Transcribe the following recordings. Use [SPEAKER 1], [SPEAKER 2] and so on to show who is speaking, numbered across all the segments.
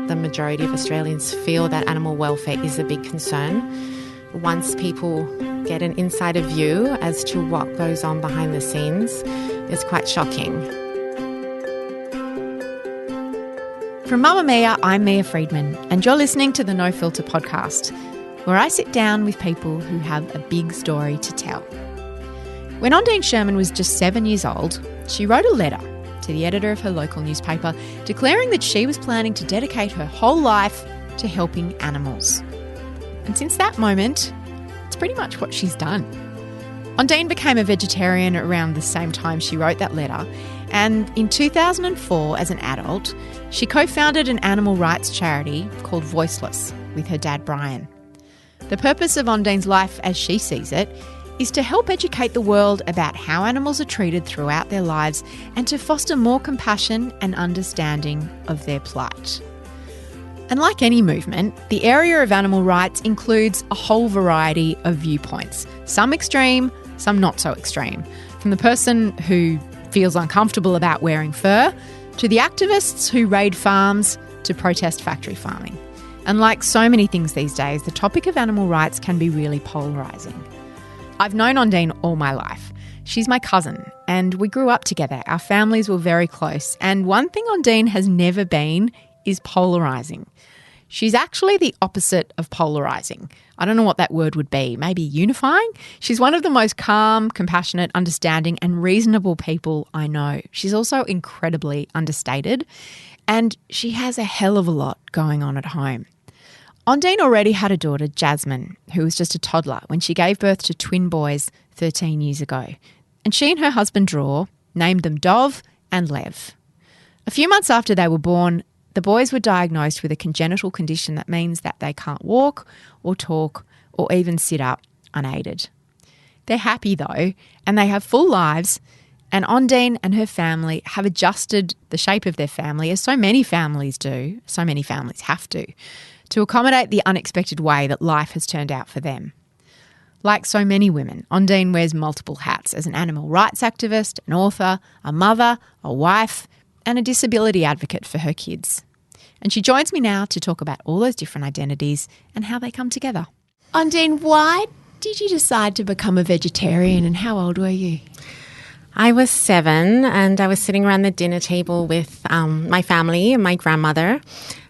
[SPEAKER 1] the majority of Australians feel that animal welfare is a big concern. Once people get an insider view as to what goes on behind the scenes, it's quite shocking.
[SPEAKER 2] From Mamma Mia, I'm Mia Friedman, and you're listening to the No Filter podcast, where I sit down with people who have a big story to tell. When Ondine Sherman was just 7 years old, she wrote a letter to the editor of her local newspaper declaring that she was planning to dedicate her whole life to helping animals. And since that moment, it's pretty much what she's done. Ondine became a vegetarian around the same time she wrote that letter, and in 2004, as an adult, she co-founded an animal rights charity called Voiceless with her dad Brian. The purpose of Ondine's life, as she sees it, is to help educate the world about how animals are treated throughout their lives and to foster more compassion and understanding of their plight. And like any movement, the area of animal rights includes a whole variety of viewpoints, some extreme, some not so extreme, from the person who feels uncomfortable about wearing fur to the activists who raid farms to protest factory farming. And like so many things these days, the topic of animal rights can be really polarising. I've known Ondine all my life. She's my cousin, and we grew up together. Our families were very close. And one thing Ondine has never been is polarising. She's actually the opposite of polarising. I don't know what that word would be. Maybe unifying? She's one of the most calm, compassionate, understanding, and reasonable people I know. She's also incredibly understated, and she has a hell of a lot going on at home. Ondine already had a daughter, Jasmine, who was just a toddler when she gave birth to twin boys 13 years ago. And she and her husband, Draw, named them Dov and Lev. A few months after they were born, the boys were diagnosed with a congenital condition that means that they can't walk or talk or even sit up unaided. They're happy though, and they have full lives, and Ondine and her family have adjusted the shape of their family, as so many families do, so many families have to accommodate the unexpected way that life has turned out for them. Like so many women, Ondine wears multiple hats as an animal rights activist, an author, a mother, a wife, and a disability advocate for her kids. And she joins me now to talk about all those different identities and how they come together. Ondine, why did you decide to become a vegetarian, and how old were you?
[SPEAKER 1] I was 7 and I was sitting around the dinner table with my family and my grandmother,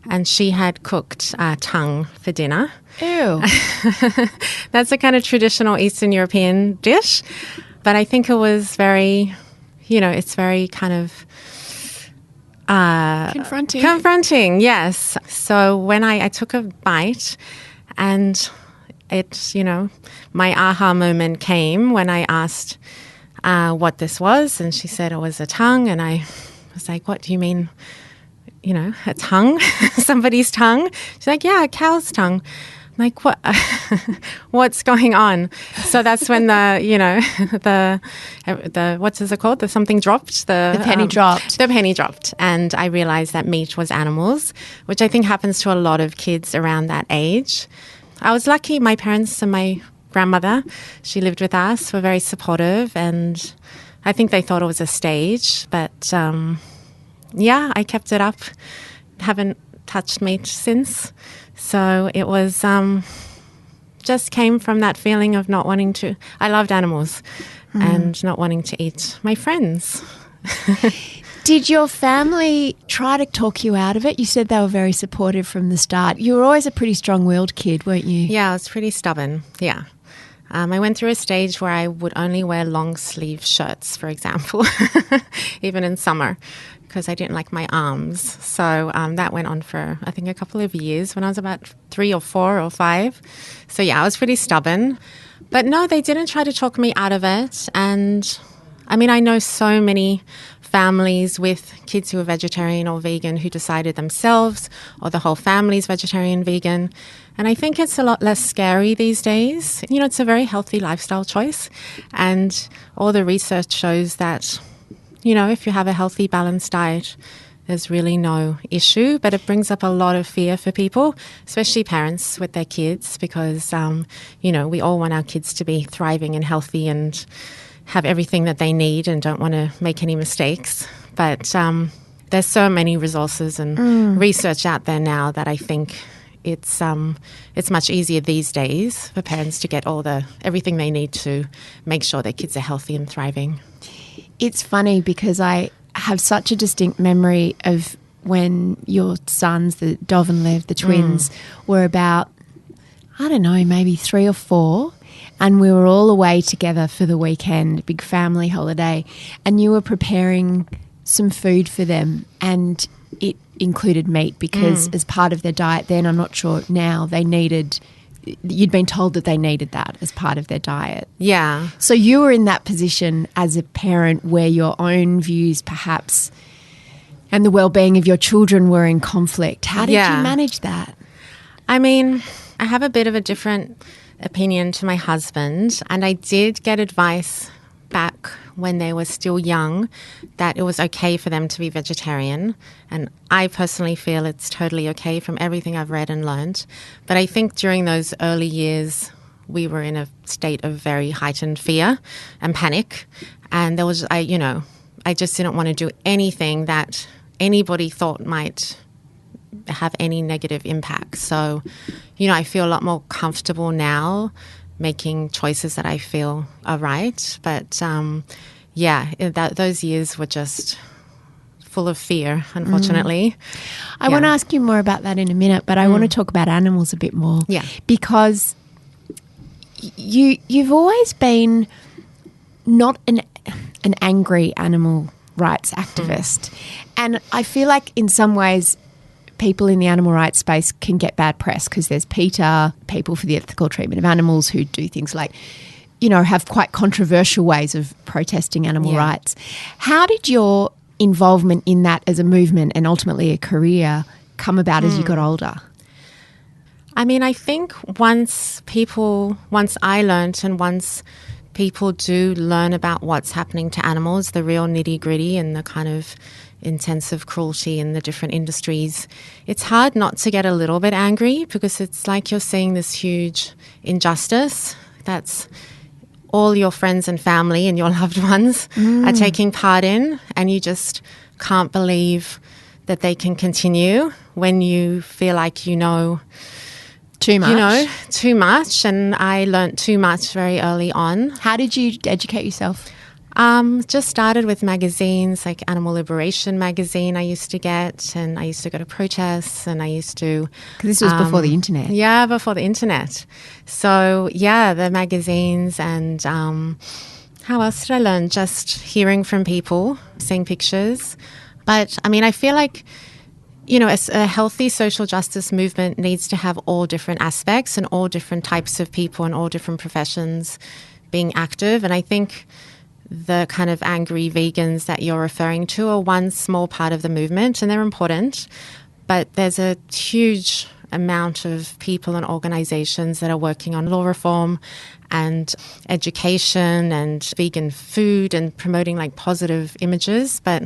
[SPEAKER 1] and she had cooked tongue for dinner.
[SPEAKER 2] Ew.
[SPEAKER 1] That's a kind of traditional Eastern European dish, but I think it was very, it's very kind of
[SPEAKER 2] Confronting.
[SPEAKER 1] Confronting, yes. So when I took a bite, and my aha moment came when I asked what this was, and she said it was a tongue, and I was like, what do you mean, a tongue? Somebody's tongue? She's like, yeah, a cow's tongue. I'm like, what? What's going on? So that's when the what is it called? The something dropped.
[SPEAKER 2] The penny dropped.
[SPEAKER 1] The penny dropped, and I realized that meat was animals, which I think happens to a lot of kids around that age. I was lucky. My parents and my grandmother, she lived with us, were very supportive, and I think they thought it was a stage. But I kept it up. Haven't touched meat since. So it was just came from that feeling of not wanting to. I loved animals and not wanting to eat my friends.
[SPEAKER 2] Did your family try to talk you out of it? You said they were very supportive from the start. You were always a pretty strong-willed kid, weren't you?
[SPEAKER 1] Yeah, I was pretty stubborn, yeah. I went through a stage where I would only wear long-sleeve shirts, for example, even in summer, because I didn't like my arms. So that went on for, I think, a couple of years when I was about 3 or 4 or 5. So, yeah, I was pretty stubborn. But no, they didn't try to talk me out of it. And, I mean, I know so many families with kids who are vegetarian or vegan who decided themselves, or the whole family's vegetarian, vegan. And I think it's a lot less scary these days. It's a very healthy lifestyle choice. And all the research shows that, if you have a healthy, balanced diet, there's really no issue. But it brings up a lot of fear for people, especially parents with their kids, because, we all want our kids to be thriving and healthy and have everything that they need and don't want to make any mistakes. But there's so many resources and research out there now that I think it's much easier these days for parents to get everything they need to make sure their kids are healthy and thriving.
[SPEAKER 2] It's funny because I have such a distinct memory of when your sons, the Dov and Lev, the twins, were about, I don't know, maybe 3 or 4, and we were all away together for the weekend, big family holiday, and you were preparing some food for them, and it included meat because as part of their diet then, I'm not sure now, you'd been told that they needed that as part of their diet.
[SPEAKER 1] Yeah.
[SPEAKER 2] So you were in that position as a parent where your own views perhaps and the well-being of your children were in conflict. How did you manage that?
[SPEAKER 1] I mean, I have a bit of a different opinion to my husband, and I did get advice back when they were still young that it was okay for them to be vegetarian, and I personally feel it's totally okay from everything I've read and learned. But I think during those early years we were in a state of very heightened fear and panic, and I just didn't want to do anything that anybody thought might have any negative impact. So, I feel a lot more comfortable now making choices that I feel are right. But, those years were just full of fear, unfortunately.
[SPEAKER 2] I want to ask you more about that in a minute, but I want to talk about animals a bit more.
[SPEAKER 1] Yeah.
[SPEAKER 2] Because you've always been not an angry animal rights activist. And I feel like in some ways people in the animal rights space can get bad press because there's PETA, People for the Ethical Treatment of Animals, who do things like, have quite controversial ways of protesting animal rights. How did your involvement in that as a movement and ultimately a career come about as you got older?
[SPEAKER 1] I mean, I think once I learnt and once people do learn about what's happening to animals, the real nitty-gritty and the kind of intensive cruelty in the different industries, it's hard not to get a little bit angry because it's like you're seeing this huge injustice that's all your friends and family and your loved ones are taking part in, and you just can't believe that they can continue when you feel like
[SPEAKER 2] too much.
[SPEAKER 1] Too much, and I learnt too much very early on.
[SPEAKER 2] How did you educate yourself?
[SPEAKER 1] Just started with magazines, like Animal Liberation magazine I used to get, and I used to go to protests, and I used to...
[SPEAKER 2] Because this was before the internet.
[SPEAKER 1] Yeah, before the internet. So, the magazines and how else did I learn? Just hearing from people, seeing pictures. But, I mean, I feel like, a healthy social justice movement needs to have all different aspects and all different types of people and all different professions being active. And I think the kind of angry vegans that you're referring to are one small part of the movement, and they're important. But there's a huge amount of people and organizations that are working on law reform and education and vegan food and promoting like positive images. But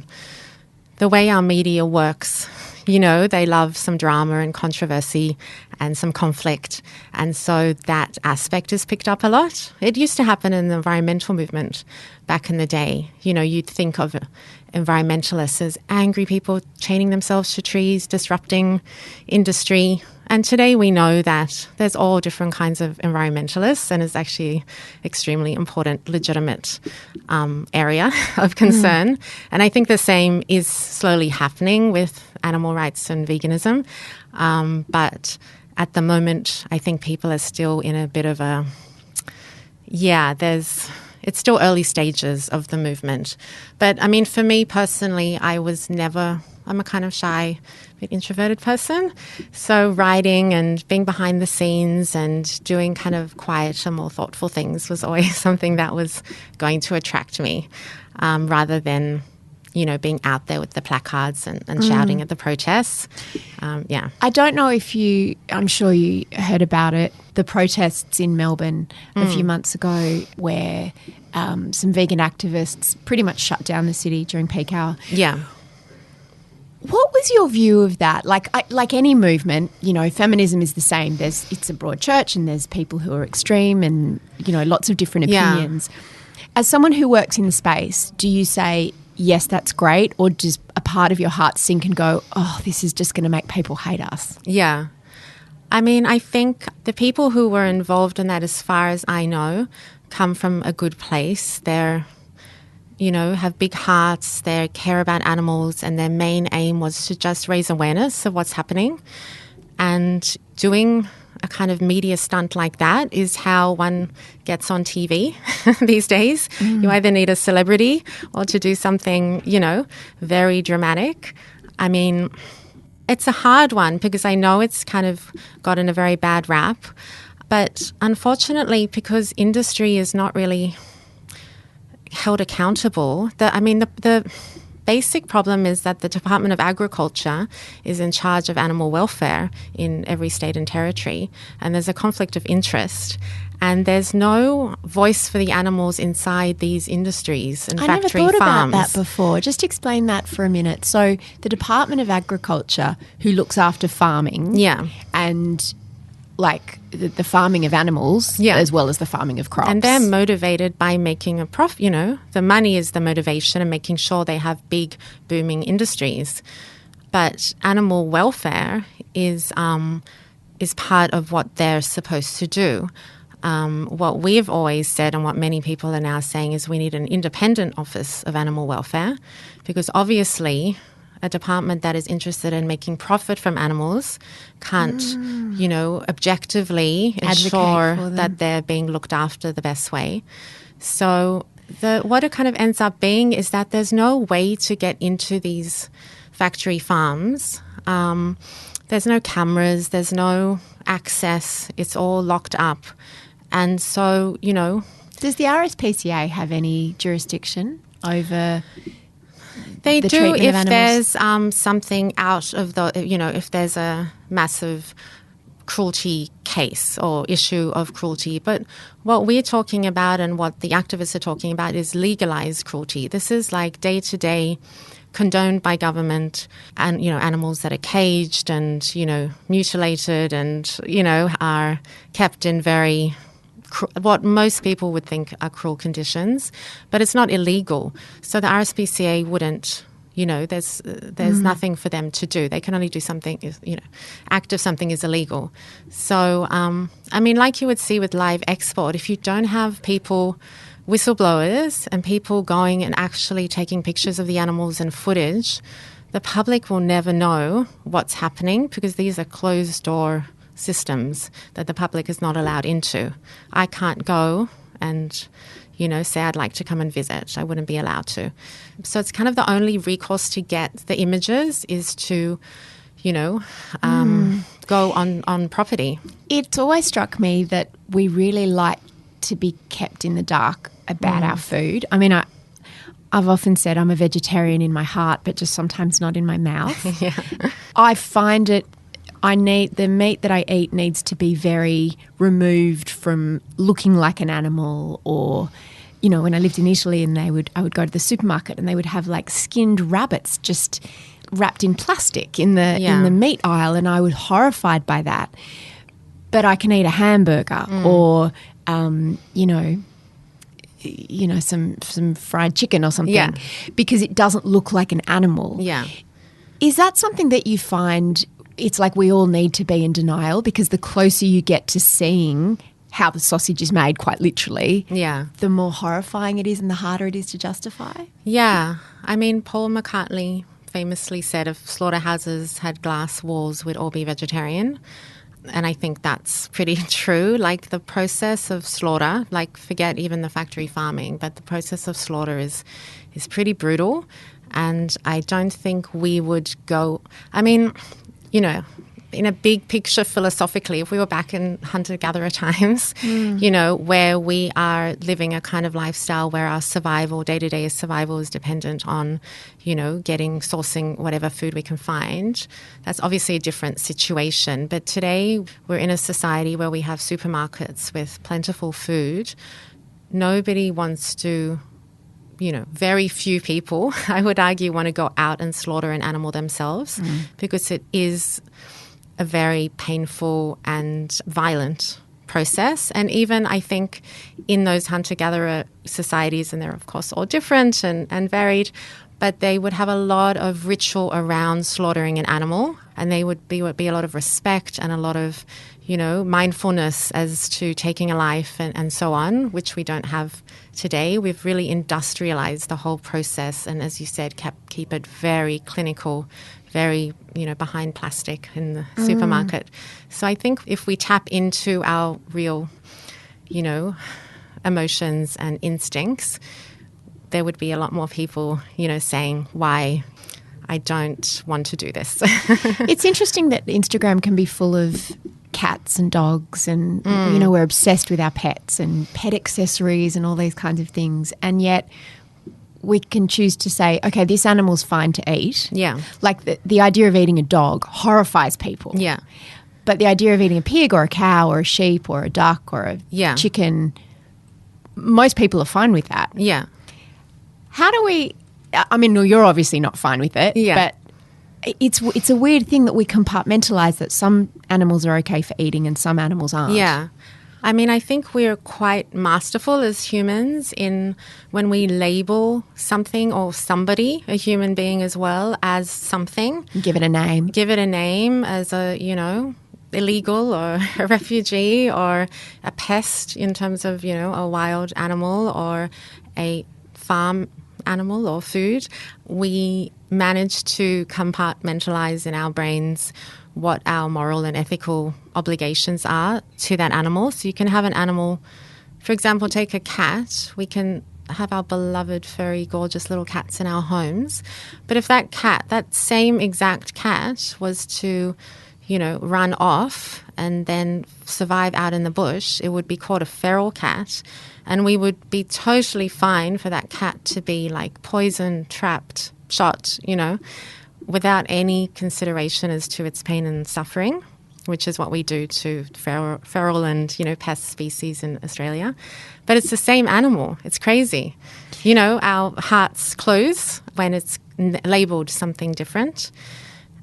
[SPEAKER 1] the way our media works, they love some drama and controversy and some conflict. And so that aspect is picked up a lot. It used to happen in the environmental movement back in the day. You'd think of environmentalists as angry people chaining themselves to trees, disrupting industry. And today we know that there's all different kinds of environmentalists, and it's actually extremely important, legitimate area of concern. And I think the same is slowly happening with animal rights and veganism. But at the moment, I think people are still in a bit of a, it's still early stages of the movement. But I mean, for me personally, I'm a kind of shy, bit introverted person. So writing and being behind the scenes and doing kind of quieter, more thoughtful things was always something that was going to attract me, rather than, being out there with the placards and shouting at the protests.
[SPEAKER 2] I don't know if I'm sure you heard about it, the protests in Melbourne a few months ago where some vegan activists pretty much shut down the city during peak hour.
[SPEAKER 1] Yeah.
[SPEAKER 2] What was your view of that? Like any movement, feminism is the same. It's a broad church and there's people who are extreme and, lots of different opinions. As someone who works in the space, do you say yes, that's great, or does a part of your heart sink and go, oh, this is just going to make people hate us?
[SPEAKER 1] Yeah. I mean, I think the people who were involved in that, as far as I know, come from a good place. They're, have big hearts, they care about animals, and their main aim was to just raise awareness of what's happening. And doing a kind of media stunt like that is how one gets on TV these days. You either need a celebrity or to do something, very dramatic. I mean, it's a hard one because I know it's kind of gotten a very bad rap. But unfortunately, because industry is not really held accountable, the basic problem is that the Department of Agriculture is in charge of animal welfare in every state and territory, and there's a conflict of interest. And there's no voice for the animals inside these industries and factory farms. I never thought about
[SPEAKER 2] that before. Just explain that for a minute. So the Department of Agriculture, who looks after farming, and like the farming of animals, as well as the farming of crops.
[SPEAKER 1] And they're motivated by making a profit. The money is the motivation and making sure they have big, booming industries. But animal welfare is part of what they're supposed to do. What we've always said and what many people are now saying is we need an independent office of animal welfare, because obviously a department that is interested in making profit from animals can't, objectively ensure that they're being looked after the best way. So what it kind of ends up being is that there's no way to get into these factory farms. There's no cameras, there's no access, it's all locked up. And so,
[SPEAKER 2] Does the RSPCA have any jurisdiction over...
[SPEAKER 1] They do if there's something out of if there's a massive cruelty case or issue of cruelty. But what we're talking about and what the activists are talking about is legalized cruelty. This is like day-to-day condoned by government and, animals that are caged and, mutilated and, are kept in very... what most people would think are cruel conditions, but it's not illegal. So the RSPCA wouldn't, there's nothing for them to do. They can only do something, act if something is illegal. So, like you would see with live export, if you don't have people, whistleblowers and people going and actually taking pictures of the animals and footage, the public will never know what's happening because these are closed door systems that the public is not allowed into. I can't go and, say I'd like to come and visit. I wouldn't be allowed to. So it's kind of the only recourse to get the images is to, go on property.
[SPEAKER 2] It's always struck me that we really like to be kept in the dark about our food. I mean, I've often said I'm a vegetarian in my heart, but just sometimes not in my mouth.
[SPEAKER 1] Yeah.
[SPEAKER 2] I find it the meat that I eat needs to be very removed from looking like an animal, or, when I lived in Italy and I would go to the supermarket and they would have like skinned rabbits just wrapped in plastic in the meat aisle, and I was horrified by that. But I can eat a hamburger or, some fried chicken or something because it doesn't look like an animal.
[SPEAKER 1] Yeah.
[SPEAKER 2] Is that something that you find it's like we all need to be in denial, because the closer you get to seeing how the sausage is made, quite literally, the more horrifying it is and the harder it is to justify?
[SPEAKER 1] Yeah. I mean, Paul McCartney famously said if slaughterhouses had glass walls, we'd all be vegetarian. And I think that's pretty true. Like the process of slaughter, like forget even the factory farming, but the process of slaughter is pretty brutal. And I don't think we would go, in a big picture philosophically, if we were back in hunter-gatherer times, where we are living a kind of lifestyle where our survival, day-to-day survival is dependent on, sourcing whatever food we can find, that's obviously a different situation. But today we're in a society where we have supermarkets with plentiful food. Nobody wants to, very few people, I would argue, want to go out and slaughter an animal themselves because it is a very painful and violent process. And even I think in those hunter-gatherer societies, and they're of course all different and varied, but they would have a lot of ritual around slaughtering an animal, and they would be a lot of respect and a lot of, mindfulness as to taking a life and so on, which we don't have today. We've really industrialized the whole process, and as you said, keep it very clinical, very, behind plastic in the supermarket. So I think if we tap into our real, emotions and instincts, there would be a lot more people, saying why I don't want to do this.
[SPEAKER 2] It's interesting that Instagram can be full of cats and dogs and, we're obsessed with our pets and pet accessories and all these kinds of things. And yet we can choose to say, okay, this animal's fine to eat.
[SPEAKER 1] Yeah.
[SPEAKER 2] Like the idea of eating a dog horrifies people.
[SPEAKER 1] Yeah.
[SPEAKER 2] But the idea of eating a pig or a cow or a sheep or a duck or a chicken, most people are fine with that.
[SPEAKER 1] Yeah.
[SPEAKER 2] How do we, you're obviously not fine with it, but it's a weird thing that we compartmentalise that some animals are okay for eating and some animals aren't.
[SPEAKER 1] Yeah. I think we're quite masterful as humans in when we label something or somebody, a human being as well, as something.
[SPEAKER 2] Give it a name.
[SPEAKER 1] Give it a name as illegal or a refugee or a pest in terms of, a wild animal or a farm animal or food. We manage to compartmentalize in our brains what our moral and ethical obligations are to that animal. So you can have an animal, for example, take a cat. We can have our beloved, furry, gorgeous little cats in our homes. But if that same exact cat was to, run off and then survive out in the bush, it would be called a feral cat. And we would be totally fine for that cat to be like poisoned, trapped, shot, without any consideration as to its pain and suffering, which is what we do to feral and, pest species in Australia. But it's the same animal. It's crazy. Our hearts close when it's labelled something different.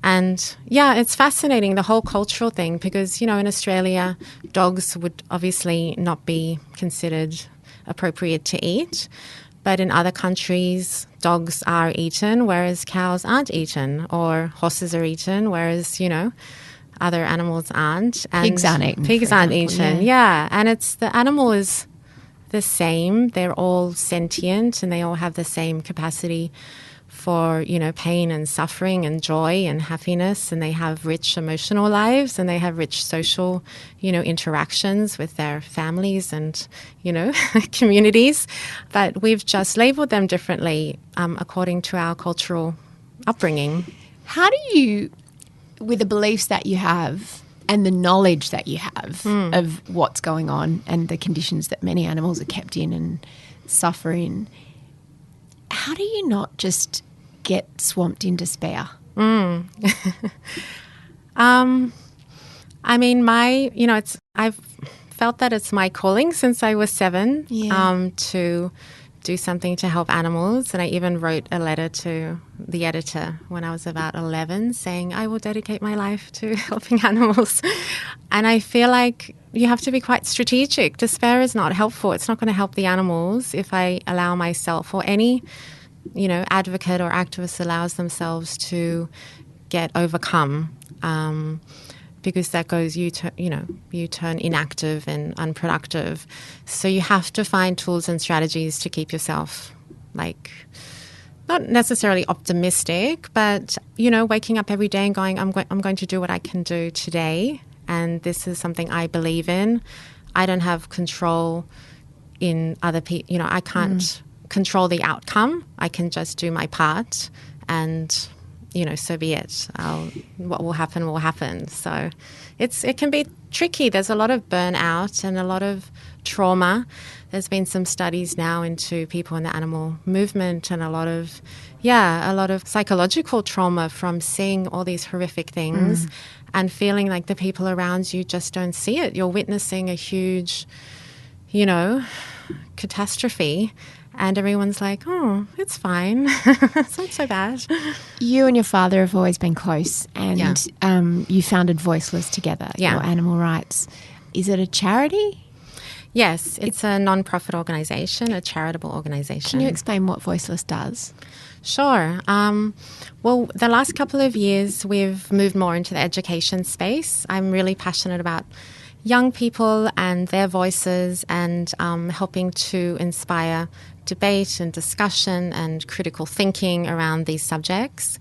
[SPEAKER 1] And, it's fascinating, the whole cultural thing, because, in Australia, dogs would obviously not be considered appropriate to eat. But in other countries, dogs are eaten, whereas cows aren't eaten, or horses are eaten, whereas, other animals aren't. And
[SPEAKER 2] pigs aren't eaten.
[SPEAKER 1] Pigs aren't eaten, yeah. And the animal is the same. They're all sentient and they all have the same capacity for, pain and suffering and joy and happiness, and they have rich emotional lives and they have rich social, interactions with their families and, communities. But we've just labelled them differently according to our cultural upbringing.
[SPEAKER 2] How do you, with the beliefs that you have and the knowledge that you have of what's going on and the conditions that many animals are kept in and suffer in, how do you not just get swamped in despair? I've felt that it's my calling since I was 7 to do something to help animals. And I even wrote a letter to the editor when I was about 11 saying, I will dedicate my life to helping animals. And I feel like you have to be quite strategic. Despair is not helpful. It's not going to help the animals if I allow myself or any, advocate or activist allows themselves to get overcome. Because that goes, you turn inactive and unproductive. So you have to find tools and strategies to keep yourself, not necessarily optimistic, but, waking up every day and going, I'm going to do what I can do today. And this is something I believe in. I don't have control in other people. I can't control the outcome. I can just do my part and so be it. What will happen will happen. So it can be tricky. There's a lot of burnout and a lot of trauma. There's been some studies now into people in the animal movement and a lot of psychological trauma from seeing all these horrific things and feeling like the people around you just don't see it. You're witnessing a huge, catastrophe. And everyone's like, oh, it's fine. It's not so bad. You and your father have always been close and you founded Voiceless together, your animal rights. Is it a charity?
[SPEAKER 1] Yes, it's a non-profit organisation, a charitable organisation.
[SPEAKER 2] Can you explain what Voiceless does?
[SPEAKER 1] Sure. Well, the last couple of years, we've moved more into the education space. I'm really passionate about young people and their voices and helping to inspire debate and discussion and critical thinking around these subjects.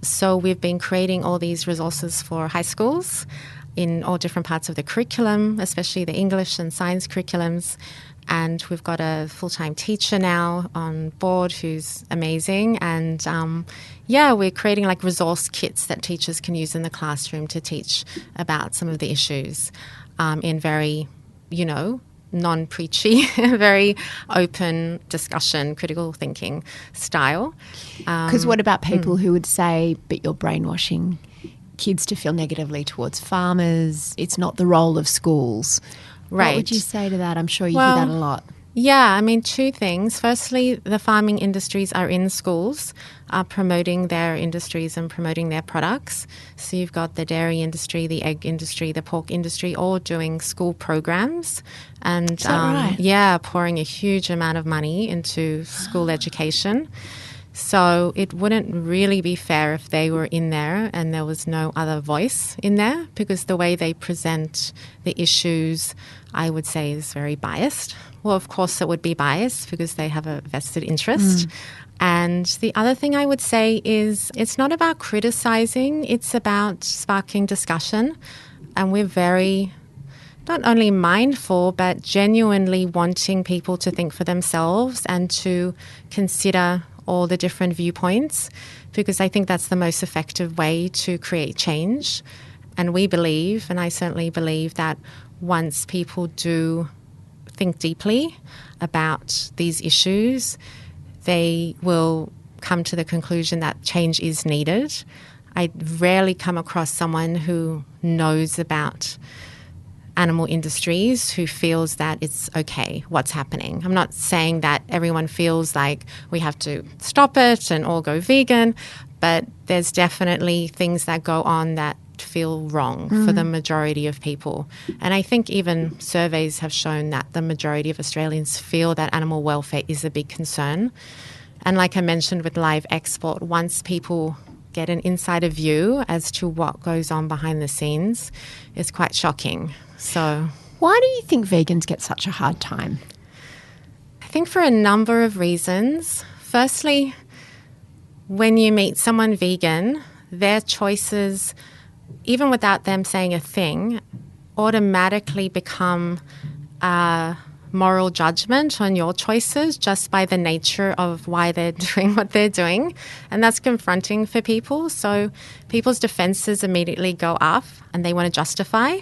[SPEAKER 1] So we've been creating all these resources for high schools in all different parts of the curriculum, especially the English and science curriculums. And we've got a full-time teacher now on board who's amazing. And we're creating like resource kits that teachers can use in the classroom to teach about some of the issues in very, non-preachy, very open discussion, critical thinking style.
[SPEAKER 2] Because what about people who would say, but you're brainwashing kids to feel negatively towards farmers? It's not the role of schools.
[SPEAKER 1] Right.
[SPEAKER 2] What would you say to that? I'm sure you hear that a lot.
[SPEAKER 1] Yeah, I mean, two things. Firstly, the farming industries are in schools, promoting their industries and promoting their products. So you've got the dairy industry, the egg industry, the pork industry, all doing school programs. And
[SPEAKER 2] Is that right?
[SPEAKER 1] pouring a huge amount of money into school education. So it wouldn't really be fair if they were in there and there was no other voice in there, because the way they present the issues, I would say, is very biased. Well, of course it would be biased because they have a vested interest. And the other thing I would say is it's not about criticizing, it's about sparking discussion. And we're very not only mindful, but genuinely wanting people to think for themselves and to consider all the different viewpoints, because I think that's the most effective way to create change. And we believe, and I certainly believe, that once people do think deeply about these issues, they will come to the conclusion that change is needed. I rarely come across someone who knows about animal industries who feels that it's okay what's happening. I'm not saying that everyone feels like we have to stop it and all go vegan, but there's definitely things that go on that feel wrong for the majority of people. And I think even surveys have shown that the majority of Australians feel that animal welfare is a big concern. And like I mentioned with live export, once people get an insider view as to what goes on behind the scenes, it's quite shocking. So,
[SPEAKER 2] why do you think vegans get such a hard time?
[SPEAKER 1] I think for a number of reasons. Firstly, when you meet someone vegan, their choices, even without them saying a thing, automatically become a moral judgment on your choices just by the nature of why they're doing what they're doing. And that's confronting for people. So people's defenses immediately go up and they want to justify,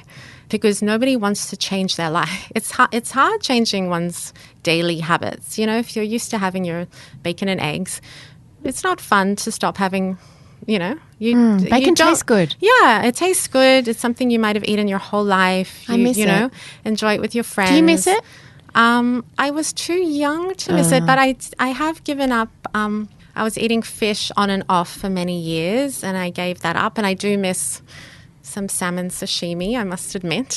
[SPEAKER 1] because nobody wants to change their life. It's hard changing one's daily habits. If you're used to having your bacon and eggs, it's not fun to stop having,
[SPEAKER 2] bacon tastes good.
[SPEAKER 1] Yeah, it tastes good. It's something you might have eaten your whole life.
[SPEAKER 2] I miss it.
[SPEAKER 1] Enjoy it with your friends.
[SPEAKER 2] Do you miss it?
[SPEAKER 1] I was too young to miss it, but I have given up. I was eating fish on and off for many years, and I gave that up, and I do miss some salmon sashimi, I must admit.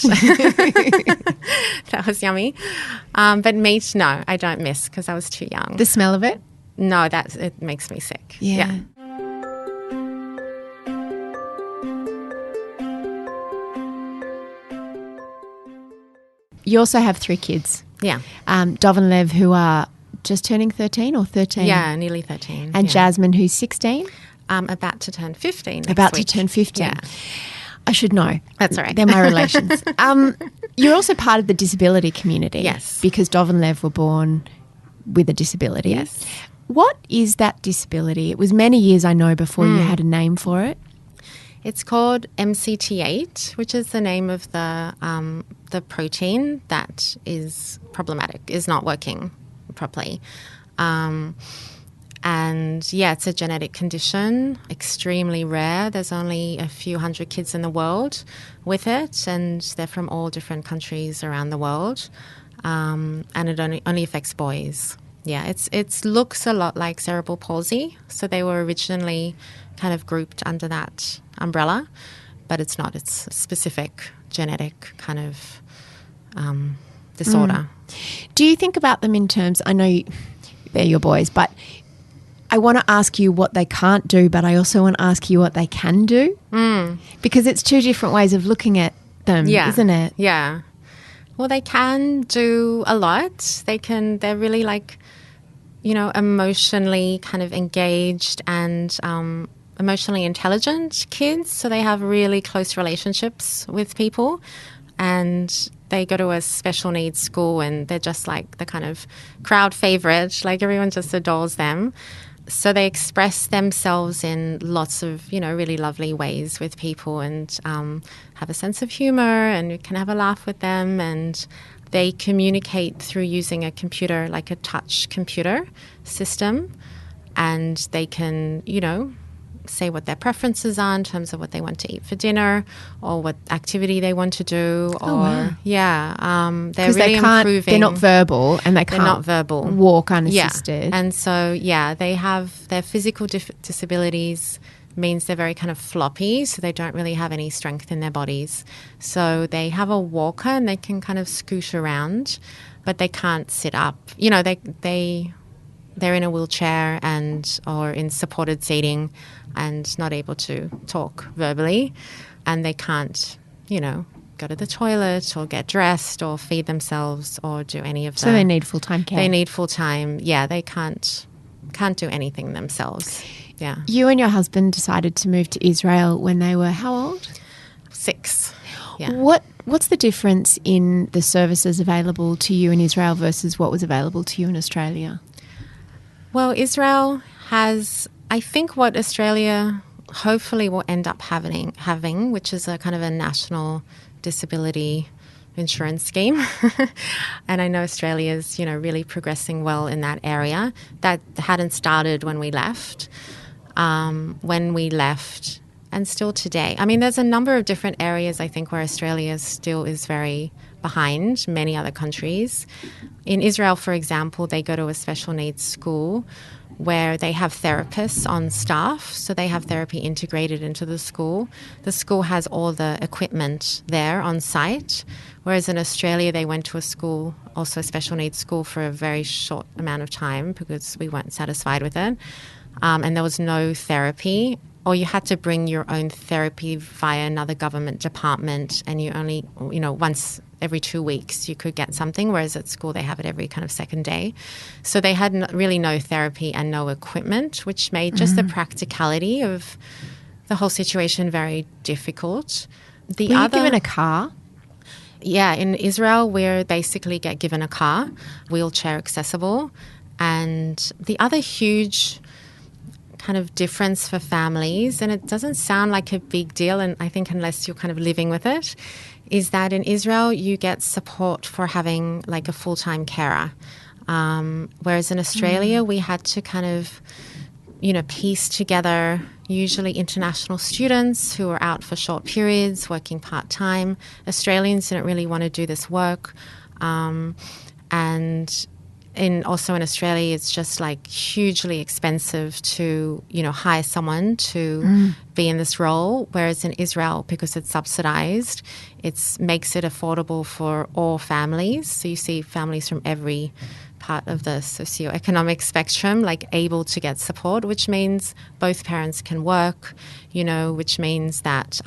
[SPEAKER 1] That was yummy. But meat, no, I don't miss because I was too young.
[SPEAKER 2] The smell of it?
[SPEAKER 1] No, it makes me sick.
[SPEAKER 2] Yeah. You also have 3 kids.
[SPEAKER 1] Yeah.
[SPEAKER 2] Dov and Lev, who are just turning 13 or 13?
[SPEAKER 1] Yeah, nearly 13.
[SPEAKER 2] And Jasmine, who's 16?
[SPEAKER 1] About to turn 15
[SPEAKER 2] About
[SPEAKER 1] week.
[SPEAKER 2] to turn 15.
[SPEAKER 1] Yeah.
[SPEAKER 2] I should know.
[SPEAKER 1] That's all right.
[SPEAKER 2] They're my relations. You're also part of the disability community.
[SPEAKER 1] Yes.
[SPEAKER 2] Because Dov and Lev were born with a disability.
[SPEAKER 1] Yes.
[SPEAKER 2] What is that disability? It was many years, I know, before you had a name for it.
[SPEAKER 1] It's called MCT8, which is the name of the protein that is problematic, is not working properly. And yeah, it's a genetic condition, extremely rare. There's only a few hundred kids in the world with it, and they're from all different countries around the world. And it only affects boys. Yeah, it looks a lot like cerebral palsy. So they were originally kind of grouped under that umbrella, but it's not. It's a specific genetic kind of disorder.
[SPEAKER 2] Do you think about them in terms, I know they're your boys, but I want to ask you what they can't do, but I also want to ask you what they can do, because it's two different ways of looking at them, isn't it?
[SPEAKER 1] Yeah. Well, they can do a lot. They're really like, emotionally kind of engaged and emotionally intelligent kids. So they have really close relationships with people, and they go to a special needs school, and they're just like the kind of crowd favorite. Like everyone just adores them. So they express themselves in lots of, really lovely ways with people, and have a sense of humor, and you can have a laugh with them. And they communicate through using a computer, like a touch computer system. And they can, say what their preferences are in terms of what they want to eat for dinner, or what activity they want to do. They're really improving.
[SPEAKER 2] They're not verbal, and they
[SPEAKER 1] They're not
[SPEAKER 2] can't
[SPEAKER 1] verbal.
[SPEAKER 2] walk unassisted.
[SPEAKER 1] Yeah. And so, they have their physical disabilities means they're very kind of floppy, so they don't really have any strength in their bodies. So they have a walker, and they can kind of scoot around, but they can't sit up. They're in a wheelchair or in supported seating, and not able to talk verbally, and they can't, go to the toilet or get dressed or feed themselves or do any of that.
[SPEAKER 2] So they need full-time care.
[SPEAKER 1] They need full-time. Yeah, they can't do anything themselves. Yeah.
[SPEAKER 2] You and your husband decided to move to Israel when they were how old?
[SPEAKER 1] 6. Yeah.
[SPEAKER 2] What's the difference in the services available to you in Israel versus what was available to you in Australia?
[SPEAKER 1] Well, Israel has, I think, what Australia hopefully will end up having, which is a kind of a national disability insurance scheme. And I know Australia's, really progressing well in that area. That hadn't started when we left. And still today. I mean, there's a number of different areas, I think, where Australia still is very behind many other countries. In Israel, for example, they go to a special needs school where they have therapists on staff. So they have therapy integrated into the school. The school has all the equipment there on site. Whereas in Australia, they went to a school, also a special needs school, for a very short amount of time because we weren't satisfied with it. And there was no therapy, or you had to bring your own therapy via another government department, and you only, once every 2 weeks you could get something, whereas at school they have it every kind of second day. So they had really no therapy and no equipment, which made just the practicality of the whole situation very difficult.
[SPEAKER 2] Were you given a car?
[SPEAKER 1] Yeah, in Israel we basically get given a car, wheelchair accessible. And the other huge kind of difference for families, and it doesn't sound like a big deal, and I think unless you're kind of living with it, is that in Israel you get support for having like a full-time carer. Whereas in Australia we had to kind of, piece together usually international students who were out for short periods, working part-time. Australians didn't really want to do this work. And also in Australia, it's just like hugely expensive to, hire someone to be in this role. Whereas in Israel, because it's subsidized, it makes it affordable for all families. So you see families from every part of the socioeconomic spectrum, like able to get support, which means both parents can work, which means that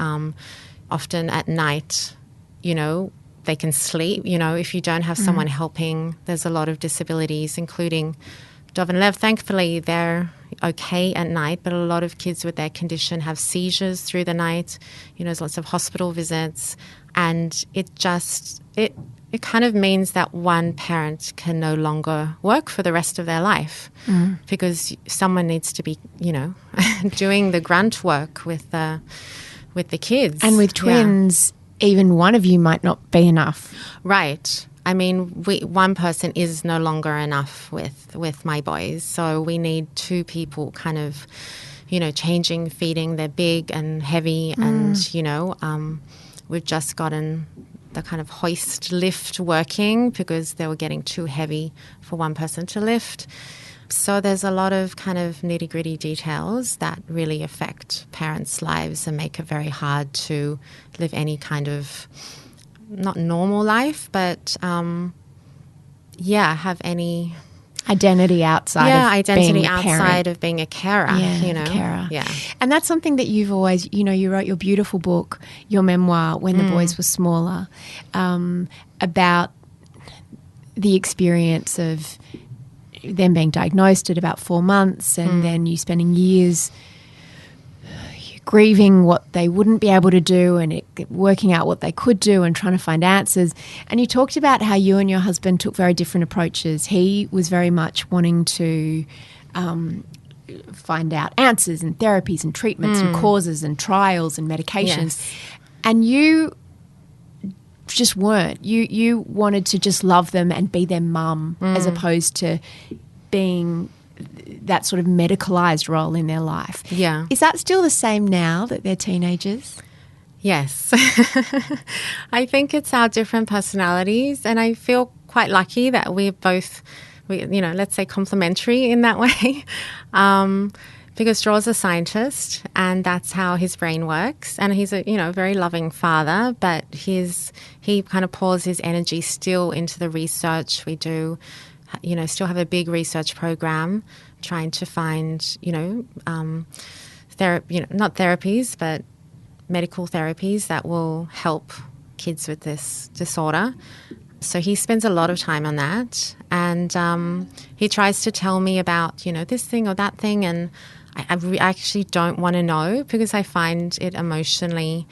[SPEAKER 1] often at night, they can sleep. If you don't have someone helping, there's a lot of disabilities, including Dov and Lev. Thankfully, they're okay at night, but a lot of kids with their condition have seizures through the night. There's lots of hospital visits, and it kind of means that one parent can no longer work for the rest of their life because someone needs to be, doing the grunt work with the kids.
[SPEAKER 2] And with twins, even one of you might not be enough.
[SPEAKER 1] Right. I mean, one person is no longer enough with my boys. So we need 2 people kind of, changing, feeding. They're big and heavy and, we've just gotten the kind of hoist lift working because they were getting too heavy for one person to lift. So there's a lot of kind of nitty-gritty details that really affect parents' lives and make it very hard to live any kind of not normal life, but have any
[SPEAKER 2] identity outside of being a parent.
[SPEAKER 1] of being a carer.
[SPEAKER 2] Carer. Yeah. And that's something that you've always, you wrote your beautiful book, your memoir, When the Boys Were Smaller, about the experience of them being diagnosed at about 4 months and then you spending years grieving what they wouldn't be able to do and working out what they could do and trying to find answers. And you talked about how you and your husband took very different approaches. He was very much wanting to find out answers and therapies and treatments and causes and trials and medications.
[SPEAKER 1] Yes.
[SPEAKER 2] And you just weren't. You wanted to just love them and be their mum as opposed to being that sort of medicalised role in their life.
[SPEAKER 1] Yeah.
[SPEAKER 2] Is that still the same now that they're teenagers?
[SPEAKER 1] Yes. I think it's our different personalities, and I feel quite lucky that we're both, let's say complementary in that way. Because Draw's a scientist and that's how his brain works. And he's a, very loving father, but he kind of pours his energy still into the research we do. Still have a big research program trying to find, not therapies, but medical therapies that will help kids with this disorder. So he spends a lot of time on that. And he tries to tell me about, this thing or that thing. And I actually don't want to know because I find it emotionally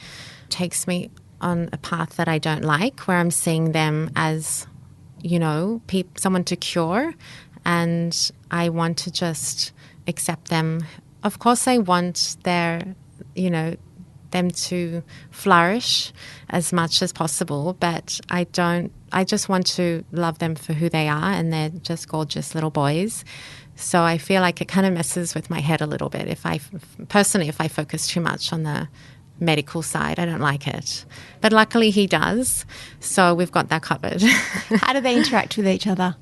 [SPEAKER 1] takes me on a path that I don't like, where I'm seeing them as someone to cure, and I want to just accept them. Of course, I want them to flourish as much as possible, but I just want to love them for who they are, and they're just gorgeous little boys. So I feel like it kind of messes with my head a little bit if I focus too much on the medical side. I don't like it. But luckily he does, so we've got that covered.
[SPEAKER 2] How do they interact with each other?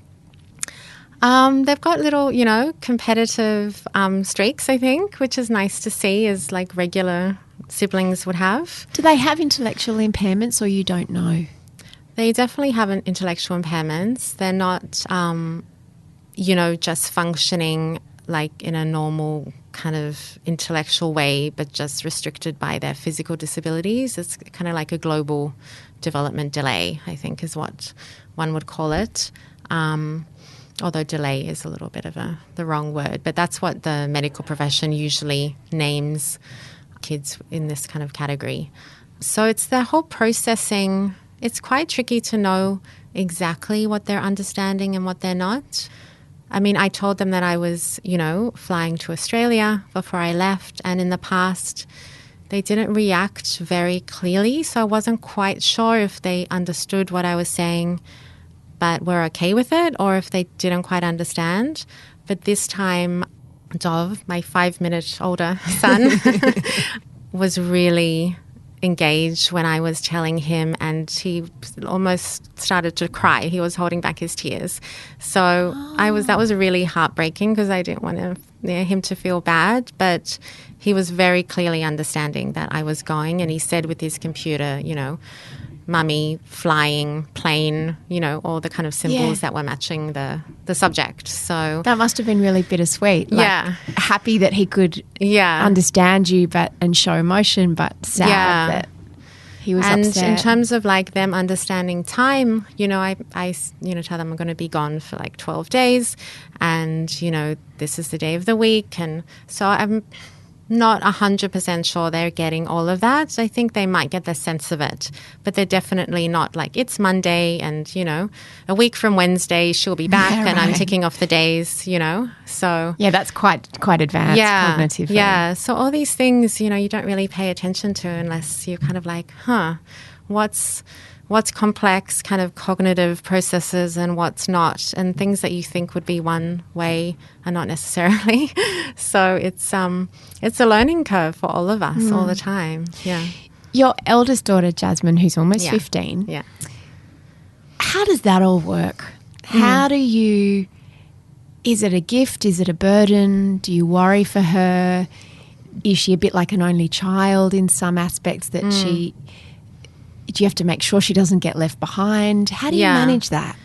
[SPEAKER 1] They've got little, competitive streaks, I think, which is nice to see, as like regular siblings would have.
[SPEAKER 2] Do they have intellectual impairments, or you don't know?
[SPEAKER 1] They definitely have intellectual impairments. They're not, just functioning like in a normal kind of intellectual way, but just restricted by their physical disabilities. It's kind of like a global development delay, I think is what one would call it. Although delay is a little bit of the wrong word, but that's what the medical profession usually names kids in this kind of category. So it's the whole processing. It's quite tricky to know exactly what they're understanding and what they're not. I mean, I told them that I was, flying to Australia before I left, and in the past they didn't react very clearly, so I wasn't quite sure if they understood what I was saying but were okay with it, or if they didn't quite understand. But this time, Dov, my 5-minute older son, was really engaged when I was telling him, and he almost started to cry. He was holding back his tears. So that was really heartbreaking because I didn't want him to feel bad, but he was very clearly understanding that I was going, and he said with his computer, mummy, flying, plane, all the kind of symbols that were matching the subject. So
[SPEAKER 2] that must have been really bittersweet. Happy that he could understand you and show emotion, but sad that he was upset.
[SPEAKER 1] And in terms of like them understanding time, I tell them I'm going to be gone for like 12 days and, this is the day of the week. And so I'm not 100% sure they're getting all of that. I think they might get the sense of it, but they're definitely not like, it's Monday and, a week from Wednesday she'll be back and I'm ticking off the days, so.
[SPEAKER 2] Yeah, that's quite advanced cognitively.
[SPEAKER 1] Yeah, so all these things, you don't really pay attention to unless you're kind of like, what's complex kind of cognitive processes and what's not, and things that you think would be one way are not necessarily. So it's a learning curve for all of us all the time. Yeah.
[SPEAKER 2] Your eldest daughter, Jasmine, who's almost 15.
[SPEAKER 1] Yeah.
[SPEAKER 2] How does that all work? How do you, is it a gift? Is it a burden? Do you worry for her? Is she a bit like an only child in some aspects that she Do you have to make sure she doesn't get left behind? How do you manage that?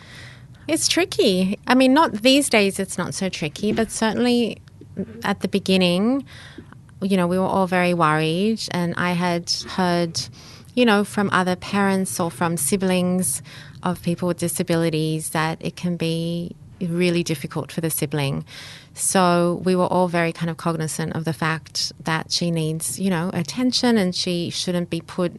[SPEAKER 1] It's tricky. I mean, not these days it's not so tricky, but certainly at the beginning, we were all very worried, and I had heard, from other parents or from siblings of people with disabilities that it can be really difficult for the sibling. So we were all very kind of cognizant of the fact that she needs, attention, and she shouldn't be put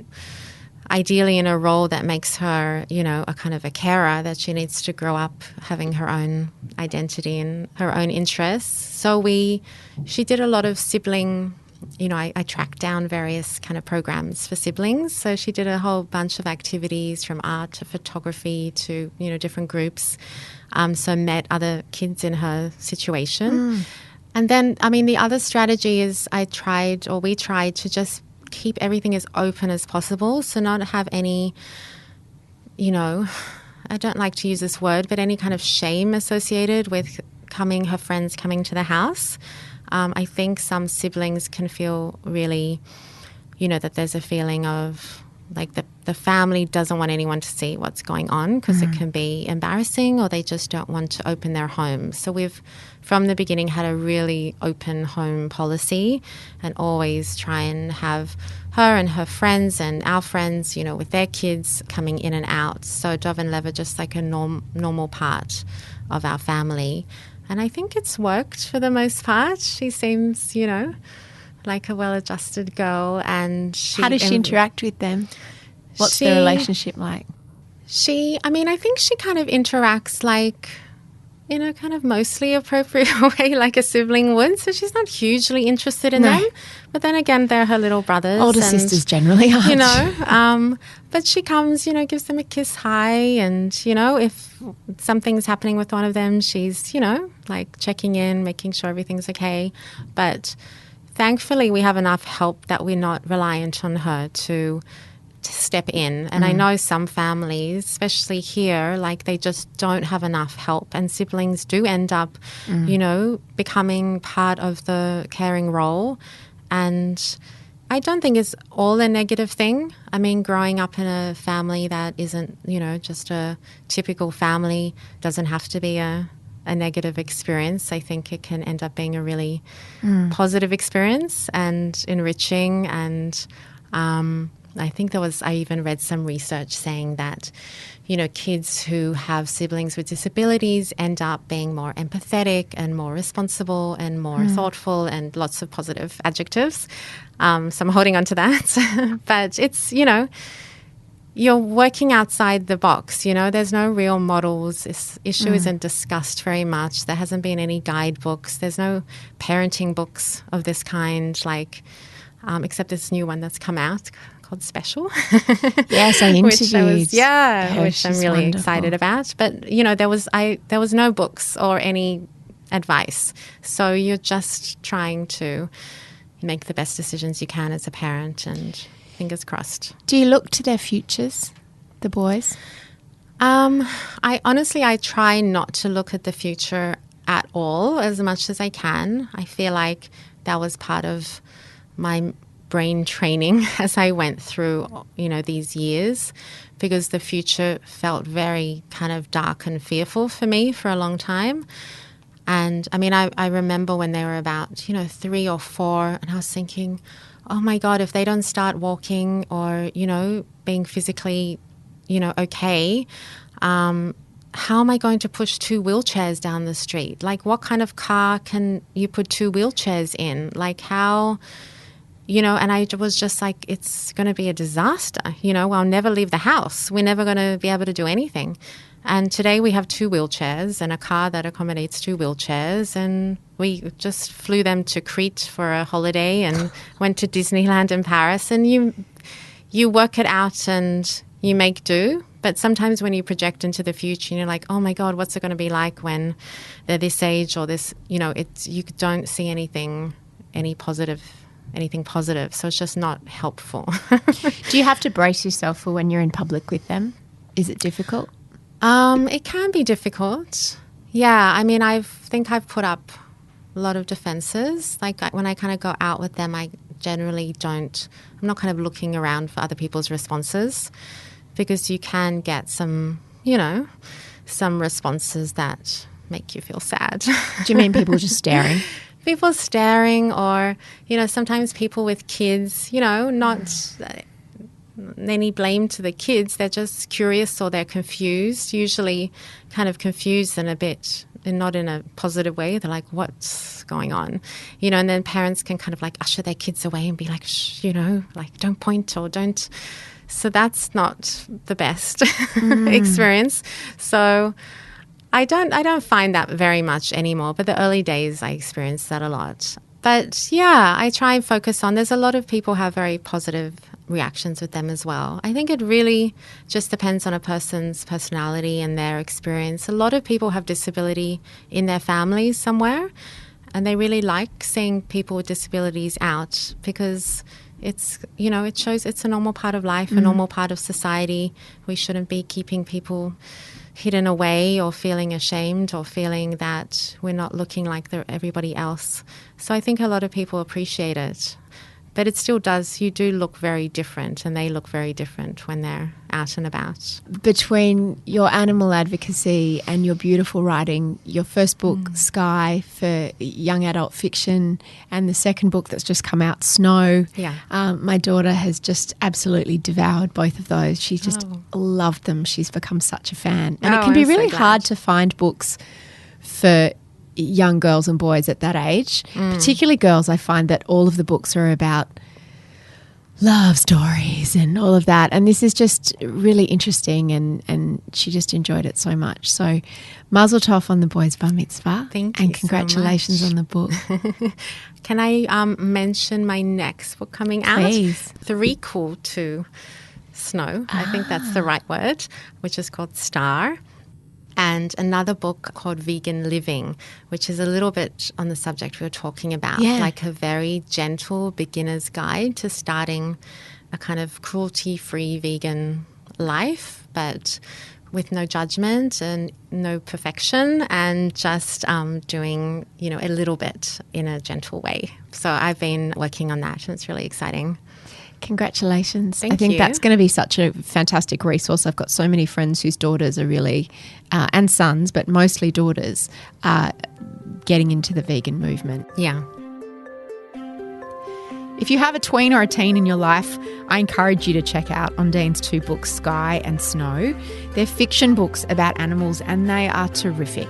[SPEAKER 1] ideally in a role that makes her, a kind of a carer, that she needs to grow up having her own identity and her own interests. So she did a lot of sibling, I tracked down various kind of programs for siblings. So she did a whole bunch of activities from art to photography to, different groups. So met other kids in her situation. And then, the other strategy is we tried to just keep everything as open as possible. So not have any, I don't like to use this word, but any kind of shame associated with her friends coming to the house. I think some siblings can feel really, that there's a feeling of like the family doesn't want anyone to see what's going on because it can be embarrassing, or they just don't want to open their home. So we've, from the beginning, had a really open home policy, and always try and have her and her friends and our friends, with their kids coming in and out. So Dov and Lev are just like a normal part of our family. And I think it's worked for the most part. She seems, like a well-adjusted girl. And
[SPEAKER 2] how does she interact with them? What's the relationship like?
[SPEAKER 1] I think she kind of interacts like, in a kind of mostly appropriate way, like a sibling would. So she's not hugely interested in them. But then again, they're her little brothers.
[SPEAKER 2] Older sisters generally aren't.
[SPEAKER 1] But she comes, gives them a kiss hi. And, if something's happening with one of them, she's, like checking in, making sure everything's okay. But thankfully, we have enough help that we're not reliant on her to step in. And I know some families, especially here, like they just don't have enough help, and siblings do end up, becoming part of the caring role. And I don't think it's all a negative thing. I mean, growing up in a family that isn't, just a typical family doesn't have to be a negative experience. I think it can end up being a really positive experience and enriching. And I think I even read some research saying that, kids who have siblings with disabilities end up being more empathetic and more responsible and more thoughtful, and lots of positive adjectives. So I'm holding on to that. But it's, you're working outside the box, there's no real models. This issue isn't discussed very much. There hasn't been any guidebooks. There's no parenting books of this kind, like, except this new one that's come out called Special.
[SPEAKER 2] Yes, I interviewed
[SPEAKER 1] which I'm really excited about. But, there was no books or any advice. So you're just trying to make the best decisions you can as a parent, and fingers crossed.
[SPEAKER 2] Do you look to their futures, the boys?
[SPEAKER 1] I try not to look at the future at all as much as I can. I feel like that was part of my brain training as I went through, these years, because the future felt very kind of dark and fearful for me for a long time. And I remember when they were about, 3 or 4, and I was thinking, oh my God, if they don't start walking or, being physically, okay, how am I going to push 2 wheelchairs down the street? Like, what kind of car can you put 2 wheelchairs in? Like, how, and I was just like, it's going to be a disaster. I'll never leave the house. We're never going to be able to do anything. And today we have 2 wheelchairs and a car that accommodates 2 wheelchairs. And we just flew them to Crete for a holiday and went to Disneyland in Paris. And you work it out and you make do. But sometimes when you project into the future, you're like, oh my God, what's it going to be like when they're this age or this, you don't see anything positive. So it's just not helpful.
[SPEAKER 2] Do you have to brace yourself for when you're in public with them? Is it difficult?
[SPEAKER 1] It can be difficult. Yeah, I think I've put up a lot of defenses. Like when I kind of go out with them, I generally I'm not kind of looking around for other people's responses, because you can get some responses that make you feel sad.
[SPEAKER 2] Do you mean people just staring?
[SPEAKER 1] People staring, or, sometimes people with kids, not any blame to the kids. They're just curious, or they're confused, usually kind of confused and a bit, and not in a positive way. They're like, what's going on? And then parents can kind of like usher their kids away and be like, shh, like don't point or don't. So that's not the best experience. So I don't find that very much anymore. But the early days, I experienced that a lot. But yeah, I try and focus on, there's a lot of people have very positive reactions with them as well. I think it really just depends on a person's personality and their experience. A lot of people have disability in their families somewhere, and they really like seeing people with disabilities out, because it's, it shows it's a normal part of life, a normal part of society. We shouldn't be keeping people hidden away or feeling ashamed or feeling that we're not looking like everybody else. So I think a lot of people appreciate it. But it still does, you do look very different, and they look very different when they're out and about.
[SPEAKER 2] Between your animal advocacy and your beautiful writing, your first book, Sky, for young adult fiction, and the second book that's just come out, Snow, my daughter has just absolutely devoured both of those. She's just loved them. She's become such a fan. And it can be really hard to find books for young girls and boys at that age, particularly girls. I find that all of the books are about love stories and all of that, and this is just really interesting, and she just enjoyed it so much. So mazel tov on the boys' bar mitzvah.
[SPEAKER 1] Thank you,
[SPEAKER 2] and congratulations on the book.
[SPEAKER 1] Can I mention my next book coming out?
[SPEAKER 2] Please.
[SPEAKER 1] The requel to Snow, I think that's the right word, which is called Star. And another book called Vegan Living, which is a little bit on the subject we were talking about, like a very gentle beginner's guide to starting a kind of cruelty-free vegan life, but with no judgment and no perfection, and just doing, a little bit in a gentle way. So I've been working on that, and it's really exciting.
[SPEAKER 2] Congratulations.
[SPEAKER 1] Thank
[SPEAKER 2] I think
[SPEAKER 1] you.
[SPEAKER 2] that's going to be such a fantastic resource. I've got so many friends whose daughters are really, and sons, but mostly daughters, are getting into the vegan movement.
[SPEAKER 1] Yeah.
[SPEAKER 2] If you have a tween or a teen in your life, I encourage you to check out Ondine's 2 books, Sky and Snow. They're fiction books about animals, and they are terrific.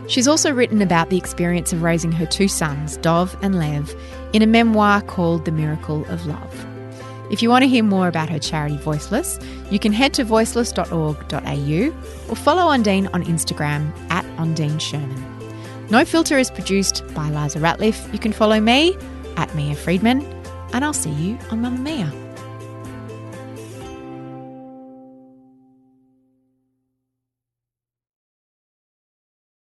[SPEAKER 2] She's also written about the experience of raising her 2 sons, Dov and Lev, in a memoir called The Miracle of Love. If you want to hear more about her charity Voiceless, you can head to voiceless.org.au or follow Ondine on Instagram at Ondine Sherman. No Filter is produced by Liza Ratliff. You can follow me at Mia Friedman, and I'll see you on Mamma Mia.